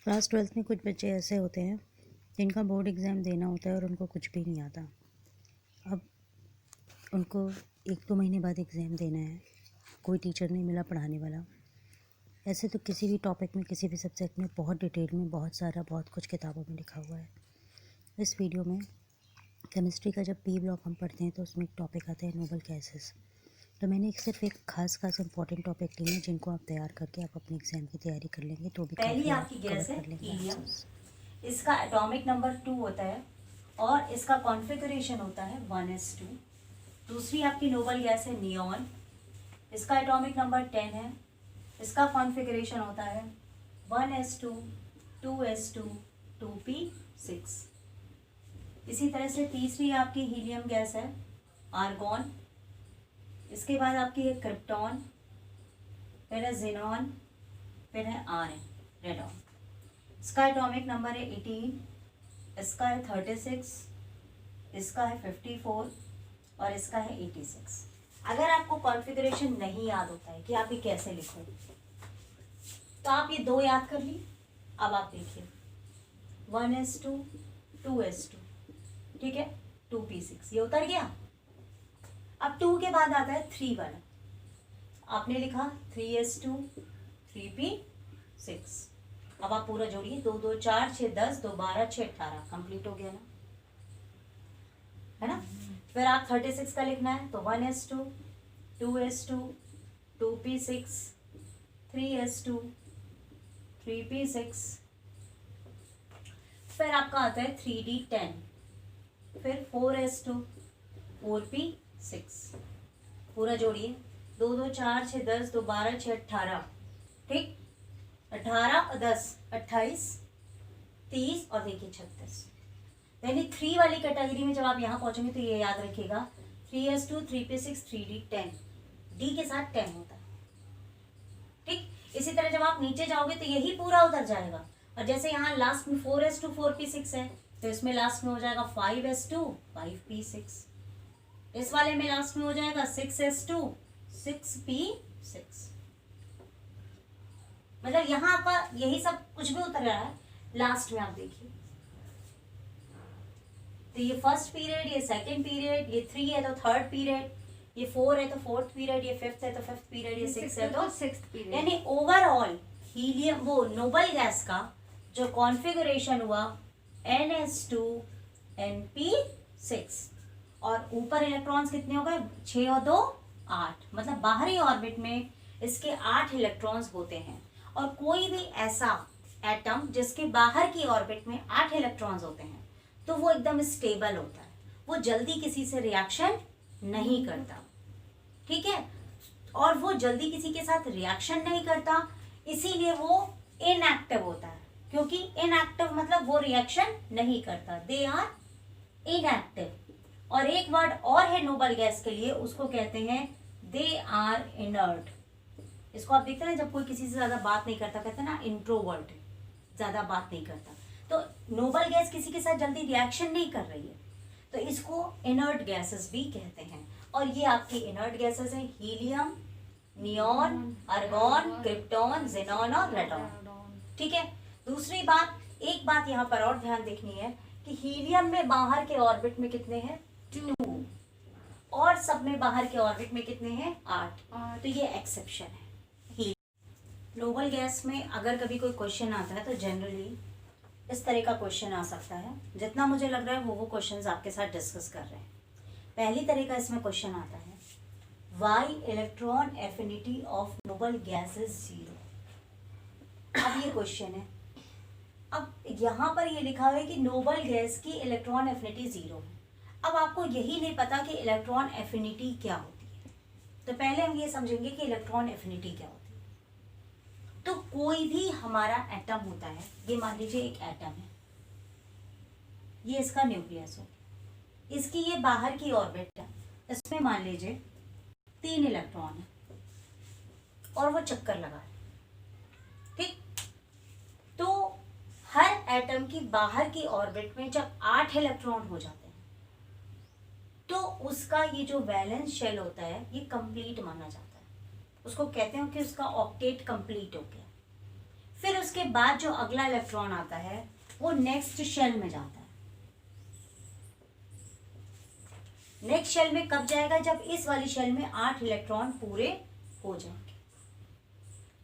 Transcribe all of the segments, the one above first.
Class 12th में कुछ बच्चे ऐसे होते हैं जिनका बोर्ड एग्ज़ाम देना होता है और उनको कुछ भी नहीं आता। अब उनको 1-2 महीने बाद एग्ज़ाम देना है, कोई टीचर नहीं मिला पढ़ाने वाला। ऐसे तो किसी भी टॉपिक में, किसी भी सब्जेक्ट में बहुत डिटेल में, बहुत कुछ किताबों में लिखा हुआ है। इस वीडियो में केमिस्ट्री का जब पी ब्लॉक हम पढ़ते हैं तो उसमें एक टॉपिक आता है नोबल गैसेस। तो मैंने सिर्फ एक खास इंपॉर्टेंट टॉपिक लिए हैं जिनको आप तैयार करके आप अपने एग्ज़ाम की तैयारी कर लेंगे तो भी पहली काफ़ी आपकी कवर गैस है कर लेंगे हीलियम। आंसर्स। इसका एटॉमिक नंबर 2 होता है और इसका कॉन्फ़िगरेशन होता है 1s2। दूसरी आपकी नोबल गैस है नियॉन। इसका एटॉमिक नंबर 10 है। इसका कॉन्फ़िगरेशन होता है 1s2 2s2 2p6। इसी तरह से तीसरी आपकी हीलियम गैस है आर्गॉन। इसके बाद आपकी है क्रिप्टॉन, फिर है जिनॉन, फिर है आर्न रेडॉन। इसका एटॉमिक नंबर है 18, इसका है 36, इसका है 54 और इसका है 86। अगर आपको कॉन्फ़िगरेशन नहीं याद होता है कि आप ये कैसे लिखो तो आप ये दो याद कर ली। अब आप देखिए 1s2 2s2, ठीक है, 2p6 ये उतर गया। अब 2 के बाद आता है 3 वाला। आपने लिखा 3s2 3p6। अब आप पूरा जोड़िए, 2 2 4 6 10 2 12 6 18 कंप्लीट हो गया ना, है ना। फिर आप 36 का लिखना है तो 1s2 2s2 2p6 3s2 3p6। फिर आपका आता है 3d10, फिर 4s2 4p6। पूरा जोड़िए, 2 2 4 6 10 2 12 6 18, ठीक, 18 और 10 28 30 और देखिए 36। यानी 3 वाली कैटेगरी में जब आप यहाँ पहुंचेंगे तो ये याद रखिएगा 3s2 3p6 3d10, डी के साथ 10 होता है, ठीक। इसी तरह जब आप नीचे जाओगे तो यही पूरा उतर जाएगा। और जैसे यहाँ लास्ट में 4s2 4p6 है तो इसमें लास्ट में हो जाएगा 5s2 5p6। इस वाले में लास्ट में हो जाएगा 6s2 6p6। मतलब यहाँ आपका यही सब कुछ भी उतर रहा है। लास्ट में आप देखिए तो ये फर्स्ट पीरियड, ये सेकंड पीरियड, ये 3 है तो थर्ड पीरियड, ये 4 है तो फोर्थ पीरियड, ये 5th है तो फिफ्थ पीरियड, ये 6 है तो 6th पीरियड। यानी ओवरऑल हीलियम वो नोबल गैस का जो कॉन्फ़िगरेशन हुआ NS2 NP6 और ऊपर इलेक्ट्रॉन्स कितने हो गए 6 और 2 8, मतलब बाहरी ऑर्बिट में इसके 8 इलेक्ट्रॉन्स होते हैं। और कोई भी ऐसा एटम जिसके बाहर की ऑर्बिट में 8 इलेक्ट्रॉन्स होते हैं तो वो एकदम स्टेबल होता है, वो जल्दी किसी से रिएक्शन नहीं करता, ठीक है। और वो जल्दी किसी के साथ रिएक्शन नहीं करता इसीलिए वो इनएक्टिव होता है, क्योंकि इनएक्टिव मतलब वो रिएक्शन नहीं करता, दे आर इनएक्टिव। और एक वर्ड और है नोबल गैस के लिए, उसको कहते हैं दे आर इनर्ट। इसको आप देखते हैं जब कोई किसी से ज्यादा बात नहीं करता, कहते हैं ना इंट्रोवर्ट, ज्यादा बात नहीं करता, तो नोबल गैस किसी के साथ जल्दी रिएक्शन नहीं कर रही है तो इसको इनर्ट गैसेस भी कहते हैं। और ये आपके इनर्ट गैसेस हैं helium, neon, argon, krypton, xenon और रेडॉन, ठीक है। दूसरी बात, एक बात यहाँ पर और ध्यान देखनी है कि हीलियम में बाहर के ऑर्बिट में कितने हैं 2 और सब में बाहर के ऑर्बिट में कितने हैं 8, तो ये एक्सेप्शन है। नोबल गैस में अगर कभी कोई क्वेश्चन आता है तो जनरली इस तरह का क्वेश्चन आ सकता है, जितना मुझे लग रहा है वो क्वेश्चंस आपके साथ डिस्कस कर रहे हैं। पहली तरह का इसमें क्वेश्चन आता है why electron affinity of noble gas is 0। अब ये क्वेश्चन है, अब यहाँ पर ये लिखा हुआ है कि नोबल गैस की इलेक्ट्रॉन एफिनिटी 0 है। अब आपको यही नहीं पता कि इलेक्ट्रॉन एफिनिटी क्या होती है, तो पहले हम ये समझेंगे कि इलेक्ट्रॉन एफिनिटी क्या होती है। तो कोई भी हमारा एटम होता है, ये मान लीजिए एक एटम है, ये इसका न्यूक्लियस हो, इसकी ये बाहर की ऑर्बिट है, इसमें मान लीजिए 3 इलेक्ट्रॉन है और वो चक्कर लगा है, ठीक। तो हर एटम की बाहर की ऑर्बिट में जब 8 इलेक्ट्रॉन हो जाते हैं तो उसका ये जो वैलेंस शेल होता है ये कंप्लीट माना जाता है, उसको कहते हैं कि उसका ऑक्टेट कंप्लीट हो गया। फिर उसके बाद जो अगला इलेक्ट्रॉन आता है वो नेक्स्ट शेल में जाता है। नेक्स्ट शेल में कब जाएगा? जब इस वाली शेल में 8 इलेक्ट्रॉन पूरे हो जाएंगे।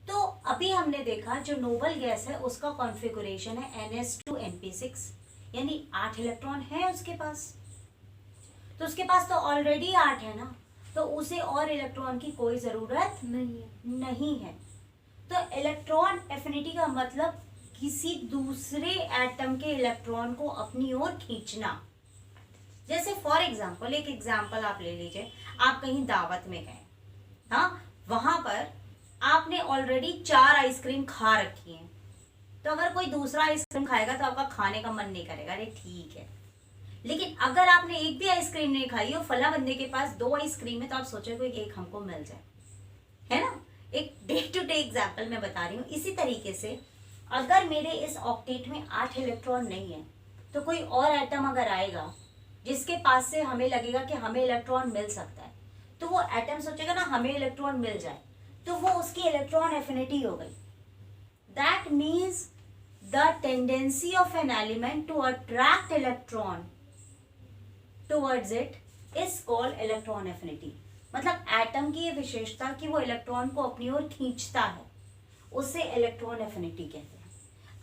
तो अभी हमने देखा जो नोबल गैस है उसका कॉन्फ़िगरेशन है NS2 Np6, यानी 8 इलेक्ट्रॉन है उसके पास। तो उसके पास तो ऑलरेडी 8 है ना, तो उसे और इलेक्ट्रॉन की कोई जरूरत नहीं है। तो इलेक्ट्रॉन एफिनिटी का मतलब किसी दूसरे एटम के इलेक्ट्रॉन को अपनी ओर खींचना। जैसे फॉर एग्जाम्पल, एक एग्जाम्पल आप ले लीजिए, आप कहीं दावत में गए, हाँ, वहां पर आपने ऑलरेडी 4 आइसक्रीम खा रखी है, तो अगर कोई दूसरा आइसक्रीम खाएगा तो आपका खाने का मन नहीं करेगा, अरे ठीक है। लेकिन अगर आपने एक भी आइसक्रीम नहीं खाई और फला बंदे के पास 2 आइसक्रीम है, तो आप सोचोगे कि एक हमको मिल जाए, है ना। एक डे टू डे एग्जाम्पल मैं बता रही हूँ। इसी तरीके से अगर मेरे इस ऑक्टेट में 8 इलेक्ट्रॉन नहीं है, तो कोई और एटम अगर आएगा जिसके पास से हमें लगेगा कि हमें इलेक्ट्रॉन मिल सकता है, तो वो एटम सोचेगा ना हमें इलेक्ट्रॉन मिल जाए, तो वो उसकी इलेक्ट्रॉन एफिनिटी हो गई। That means the tendency of an element to attract electron towards it is called electron affinity. मतलब एटम की ये विशेषता कि वो इलेक्ट्रॉन को अपनी ओर खींचता है, उसे इलेक्ट्रॉन एफिनिटी कहते हैं।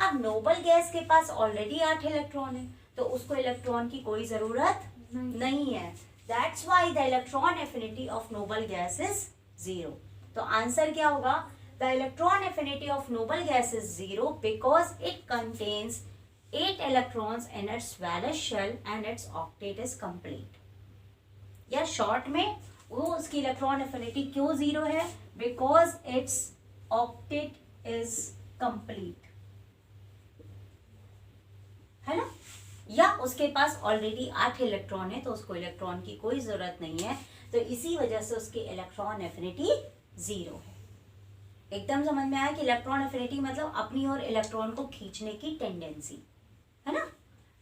अब नोबल गैस के पास ऑलरेडी 8 इलेक्ट्रॉन है, तो उसको इलेक्ट्रॉन की कोई जरूरत नहीं है। That's why the electron affinity of noble gas is 0। तो आंसर क्या होगा? The electron affinity of noble gas is 0 because it contains 8 electrons in its valence shell and its octet is complete। या short में वो उसकी electron affinity क्यों 0 है? Because it's octet is complete, है ना। या उसके पास ऑलरेडी 8 इलेक्ट्रॉन है, तो उसको इलेक्ट्रॉन की कोई जरूरत नहीं है, तो इसी वजह से उसकी इलेक्ट्रॉन एफिनिटी 0 है। एकदम समझ में आया कि इलेक्ट्रॉन एफिनिटी मतलब अपनी ओर इलेक्ट्रॉन को खींचने की टेंडेंसी, है ना।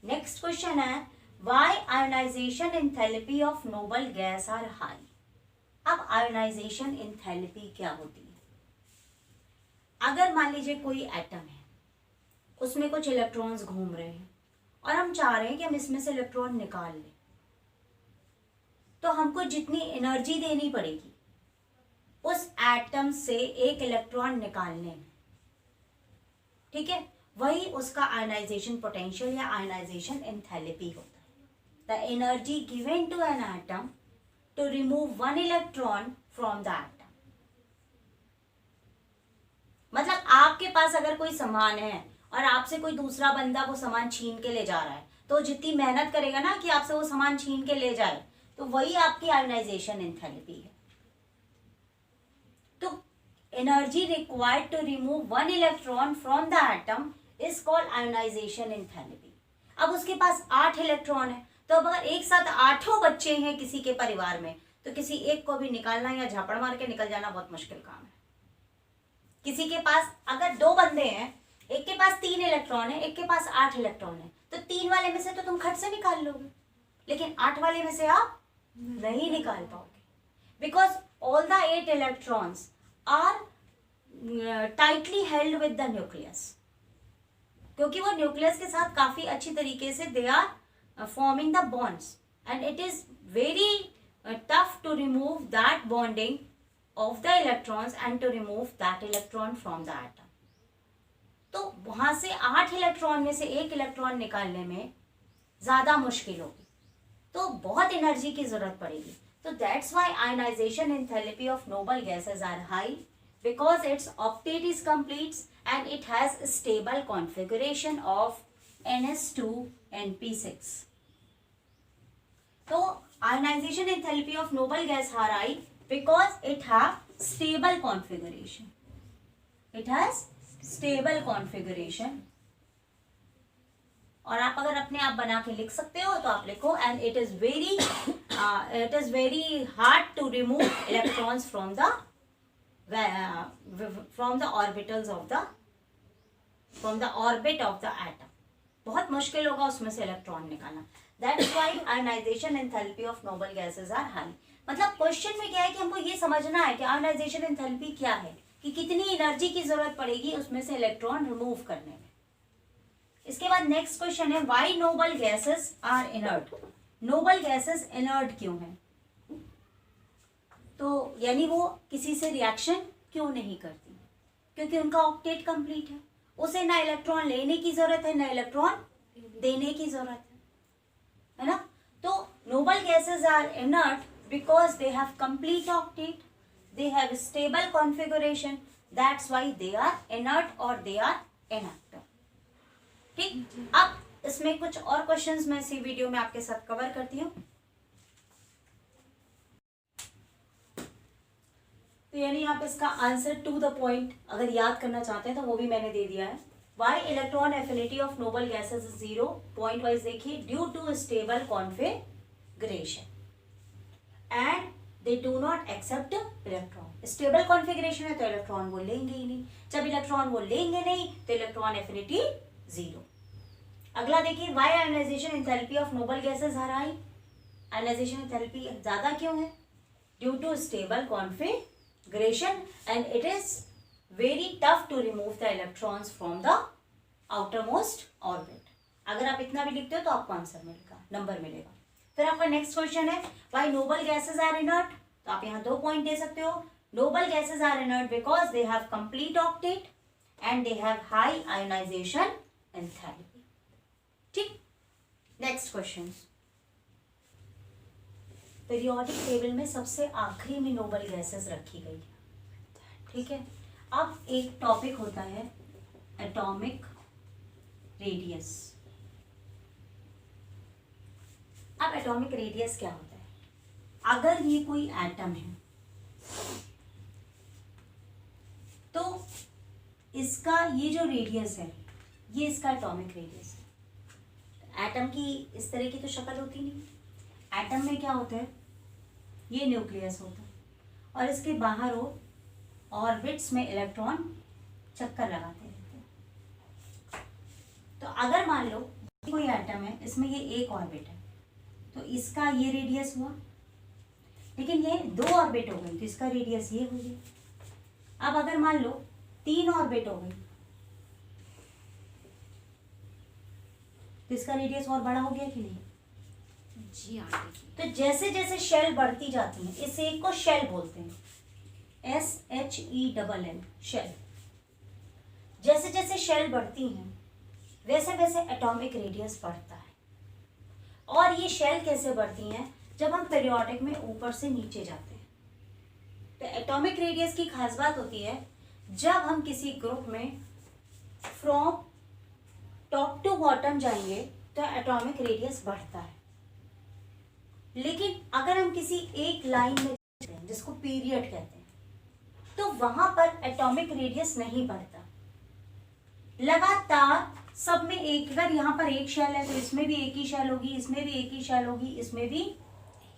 नेक्स्ट क्वेश्चन है why ionization enthalpy of noble gas are high. अब आयोनाइजेशन एंथैल्पी क्या होती है? अगर मान लीजिए कोई एटम है, उसमें कुछ इलेक्ट्रॉन्स घूम रहे हैं और हम चाह रहे हैं कि हम इसमें से इलेक्ट्रॉन निकाल लें, तो हमको जितनी एनर्जी देनी पड़ेगी उस एटम से एक इलेक्ट्रॉन निकालने में, ठीक है, वही उसका आयनाइजेशन पोटेंशियल या आयनाइजेशन एंथैल्पी होता है। The energy given to an atom to remove 1 electron from the atom. मतलब आपके पास अगर कोई सामान है और आपसे कोई दूसरा बंदा वो सामान छीन के ले जा रहा है, तो जितनी मेहनत करेगा ना कि आपसे वो सामान छीन के ले जाए, तो वही आपकी आयनाइजेशन एंथैल्पी है। तो energy required to remove 1 electron from the atom is called ionization enthalpy. अब उसके पास 8 इलेक्ट्रॉन है, तो अब अगर एक साथ 8 बच्चे हैं किसी के परिवार में, तो किसी एक को भी निकालना या झापड़ मार के निकल जाना बहुत मुश्किल काम है। किसी के पास अगर 2 बंदे हैं, एक के पास 3 इलेक्ट्रॉन है, एक के पास 8 इलेक्ट्रॉन है, तो 3 वाले में से तो तुम खट से निकाल लोगे, लेकिन 8 वाले में से आप नहीं निकाल पाओगे, because all the 8 electrons are tightly held with the nucleus. क्योंकि वो न्यूक्लियस के साथ काफी अच्छी तरीके से they are forming the bonds and it is very tough to remove that bonding of the electrons and to remove that electron from the atom। तो वहां से 8 इलेक्ट्रॉन में से एक इलेक्ट्रॉन निकालने में ज्यादा मुश्किल होगी, तो बहुत एनर्जी की जरूरत पड़ेगी। तो that's why ionization enthalpy of noble gases are high because it's octet is complete and it has stable configuration of NS2 Np6। तो ionization enthalpy of noble gas are high because it have stable configuration। It has stable configuration। और आप अगर अपने आप बना के लिख सकते हो तो आप लिखो and it is very hard to remove electrons from the orbitals of the orbit of the atom। बहुत मुश्किल होगा उसमें से इलेक्ट्रॉन निकालना। That's why ionization enthalpy of noble gases are high। मतलब क्वेश्चन में क्या है कि हमको ये समझना है कि आयोनाइजेशन एंथैल्पी क्या है, कि कितनी एनर्जी की जरूरत पड़ेगी उसमें से इलेक्ट्रॉन रिमूव करने में। इसके बाद नेक्स्ट क्वेश्चन है why noble gases are inert. Noble gases inert क्यों है? तो यानी वो किसी से रिएक्शन क्यों नहीं करती? क्योंकि उनका ऑक्टेट कंप्लीट है, उसे ना इलेक्ट्रॉन लेने की जरूरत है ना इलेक्ट्रॉन देने की जरूरत है ना। तो noble gases are inert because they have complete octet, they have stable configuration, that's why they are inert or they are inactive। ठीक, अब इसमें कुछ और क्वेश्चंस मैं इसी वीडियो में आपके साथ कवर करती हूँ। तो यानी आप इसका आंसर टू द पॉइंट अगर याद करना चाहते हैं तो वो भी मैंने दे दिया है। Why electron affinity of noble gases is 0, point wise देखिए, due to stable configuration and they do not accept electron. Stable configuration है तो इलेक्ट्रॉन वो लेंगे ही नहीं, जब इलेक्ट्रॉन वो लेंगे नहीं तो इलेक्ट्रॉन एफिनिटी 0। अगला देखिए, why ionization enthalpy of noble gases are high. Ionization enthalpy ज्यादा क्यों है? Due to stable configuration and it is very tough to remove the electrons from the outermost orbit। अगर आप इतना भी लिखते हो तो आपको आंसर मिलेगा, नंबर मिलेगा। फिर आपका नेक्स्ट क्वेश्चन है why noble gases are inert। तो आप यहाँ 2 पॉइंट दे सकते हो। noble gases are inert because they have complete octet and they have high ionization enthalpy। ठीक, नेक्स्ट क्वेश्चन, पीरियोडिक टेबल में सबसे आखिरी में नोबल गैसेस रखी गई है। ठीक है, अब एक टॉपिक होता है एटॉमिक रेडियस। अब एटॉमिक रेडियस क्या होता है? अगर ये कोई एटम है तो इसका ये जो रेडियस है ये इसका एटॉमिक रेडियस है। एटम की इस तरह की तो शक्ल होती नहीं। एटम में क्या होता है? ये न्यूक्लियस होता है और इसके बाहर हो ऑर्बिट्स में इलेक्ट्रॉन चक्कर लगाते रहते हैं। तो अगर मान लो कोई एटम है, इसमें ये एक ऑर्बिट है तो इसका ये रेडियस हुआ, लेकिन ये 2 ऑर्बिट हो गई तो इसका रेडियस ये हो गया। अब अगर मान लो 3 ऑर्बिट हो गई तो इसका रेडियस और बड़ा हो गया कि नहीं? जी आंटी। तो जैसे जैसे शेल बढ़ती जाती है, इस एक को शेल बोलते हैं, SHELL शेल। जैसे जैसे शेल बढ़ती हैं वैसे वैसे एटॉमिक रेडियस बढ़ता है। और ये शेल कैसे बढ़ती हैं? जब हम पीरियोडिक में ऊपर से नीचे जाते हैं। तो एटॉमिक रेडियस की खास बात होती है जब हम किसी ग्रुप में फ्रॉम टॉप टू बॉटम जाएंगे तो एटॉमिक रेडियस बढ़ता है, लेकिन अगर हम किसी एक लाइन में जिसको पीरियड कहते हैं तो वहां पर एटॉमिक रेडियस नहीं बढ़ता। लगातार सब में एक, अगर यहाँ पर एक शेल है तो इसमें भी एक ही शेल होगी, इसमें भी एक ही शेल होगी, इसमें भी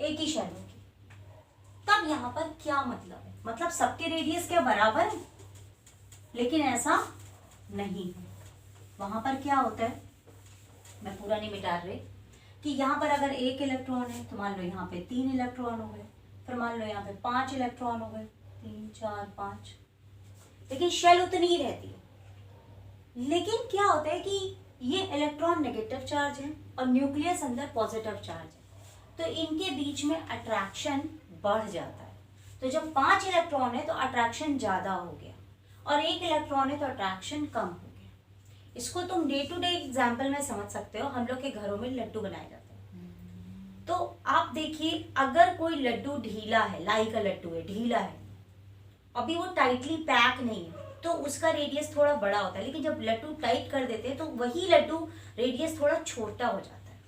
एक ही शेल होगी। तब यहाँ पर क्या मतलब है? मतलब सबके रेडियस क्या बराबर है? लेकिन ऐसा नहीं है। वहां पर क्या होता है, मैं पूरा नहीं मिटा रही, कि यहाँ पर अगर एक इलेक्ट्रॉन है तो मान लो यहाँ पे 3 इलेक्ट्रॉन हो गए, फिर मान लो यहाँ पे 5 इलेक्ट्रॉन हो गए, 3 4 5, लेकिन शेल उतनी ही रहती है। लेकिन क्या होता है कि ये इलेक्ट्रॉन नेगेटिव चार्ज है और न्यूक्लियस अंदर पॉजिटिव चार्ज है, तो इनके बीच में अट्रैक्शन बढ़ जाता है। तो जब 5 इलेक्ट्रॉन है तो अट्रैक्शन ज्यादा हो गया और 1 इलेक्ट्रॉन है तो अट्रैक्शन कम हो गया। इसको तुम डे टू डे एग्जाम्पल में समझ सकते हो। हम लोग के घरों में लड्डू बनाए जाते हैं, तो आप देखिए अगर कोई लड्डू ढीला है, लाई का लड्डू है, ढीला है, अभी वो टाइटली पैक नहीं है तो उसका रेडियस थोड़ा बड़ा होता है, लेकिन जब लड्डू टाइट कर देते हैं तो वही लड्डू रेडियस थोड़ा छोटा हो जाता है।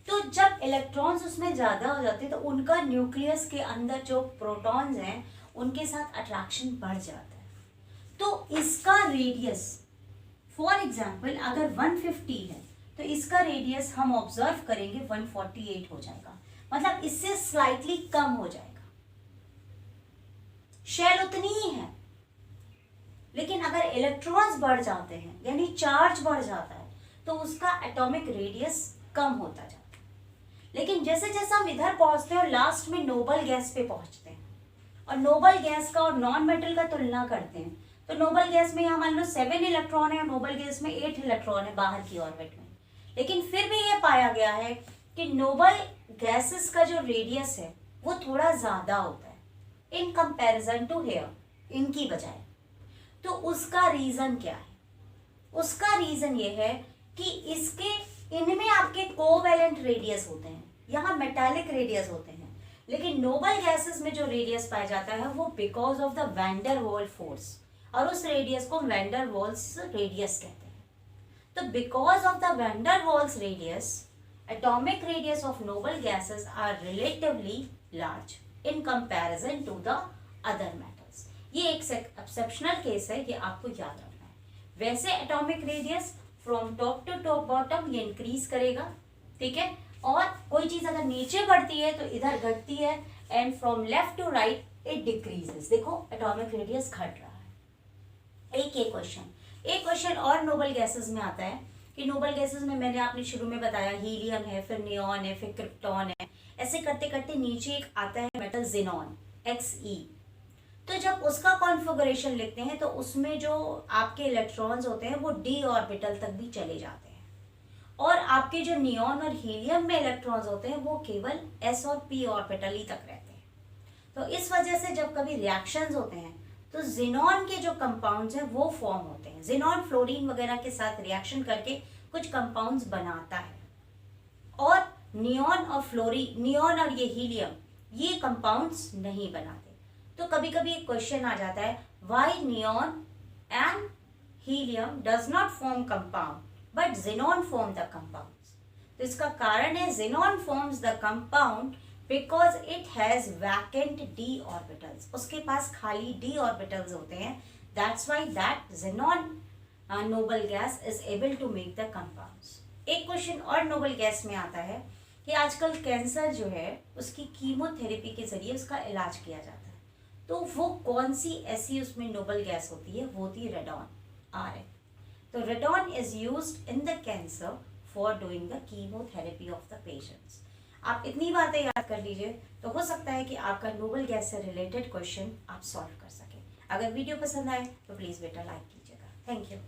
तो जब इलेक्ट्रॉन्स उसमें ज्यादा हो जाते हैं तो उनका न्यूक्लियस के अंदर जो प्रोटॉन्स हैं उनके साथ अट्रैक्शन बढ़ जाता है। तो इसका रेडियस फॉर एग्जाम्पल अगर 150 है तो इसका रेडियस हम ऑब्जर्व करेंगे 148 हो जाएगा, मतलब इससे स्लाइटली कम हो जाएगा। शेल उतनी ही है, लेकिन अगर इलेक्ट्रॉन्स बढ़ जाते हैं यानी चार्ज बढ़ जाता है तो उसका एटॉमिक रेडियस कम होता जाता है। लेकिन जैसे जैसे हम इधर पहुंचते हैं और लास्ट में नोबल गैस पे पहुंचते हैं और नोबल गैस का और नॉन मेटल का तुलना करते हैं, तो नोबल गैस में यहाँ मान लो 7 इलेक्ट्रॉन है और नोबल गैस में 8 इलेक्ट्रॉन है बाहर की ऑर्बिट में। लेकिन फिर भी ये पाया गया है कि नोबल गैसेस का जो रेडियस है वो थोड़ा ज्यादा होता है इन कंपैरिजन टू हेयर, इनकी बजाय। तो उसका रीजन क्या है? उसका रीजन ये है कि इनमें आपके कोवैलेंट रेडियस होते हैं, यहाँ मेटालिक रेडियस होते हैं, लेकिन नोबल गैसेस में जो रेडियस पाया जाता है वो because of the van der Waals force, और उस रेडियस को वैन डर वाल्स रेडियस कहते हैं। तो because of the van der Waals radius, atomic radius of noble gases are relatively large in comparison to the other metals. ये एक exceptional case है, ये आपको याद रखना है। वैसे atomic radius from top to top bottom ये इंक्रीज करेगा, ठीक है, और कोई चीज अगर नीचे बढ़ती है तो इधर घटती है, and from left to right it decreases. देखो एटॉमिक रेडियस घट रहा है। एक क्वेश्चन और नोबल गैसेस में आता है कि नोबल गैसेस में मैंने आपने शुरू में बताया हीलियम है, फिर नियॉन है, फिर क्रिप्टॉन है, ऐसे करते करते नीचे एक आता है मेटल जिनॉन Xe। तो जब उसका कॉन्फ़िगरेशन लिखते हैं तो उसमें जो आपके इलेक्ट्रॉन्स होते हैं वो d ऑर्बिटल तक भी चले जाते हैं, और आपके जो नियॉन और हीलियम में इलेक्ट्रॉन्स होते हैं वो केवल s और p ऑर्बिटल ही तक रहते हैं। तो इस वजह से जब कभी रिएक्शंस होते हैं तो जिनॉन के जो कंपाउंड्स हैं वो फॉर्म होते हैं। जिनॉन फ्लोरीन वगैरह के साथ रिएक्शन करके कुछ कंपाउंड्स बनाता है, और नियॉन और ये हीलियम ये कंपाउंड्स नहीं बनाते। तो कभी कभी एक क्वेश्चन आ जाता है, why neon and helium does not form compound but xenon form the compounds. तो इसका कारण है xenon forms the compound because it has vacant d orbitals, उसके पास खाली d orbitals होते हैं। That's why that xenon noble gas is able to make the compounds। एक question और नोबल गैस में आता है कि आजकल कैंसर जो है उसकी कीमोथेरेपी के जरिए उसका इलाज किया जाता है, तो वो कौन सी ऐसी उसमें नोबल गैस होती है? वो होती है रेडॉन, Rn। तो radon is used in the cancer for doing the chemotherapy of the patients. आप इतनी बातें याद कर लीजिए तो हो सकता है कि आपका नोबल गैस से रिलेटेड क्वेश्चन आप सॉल्व कर सकें। अगर वीडियो पसंद आए तो प्लीज़ बेटा लाइक कीजिएगा। Thank you.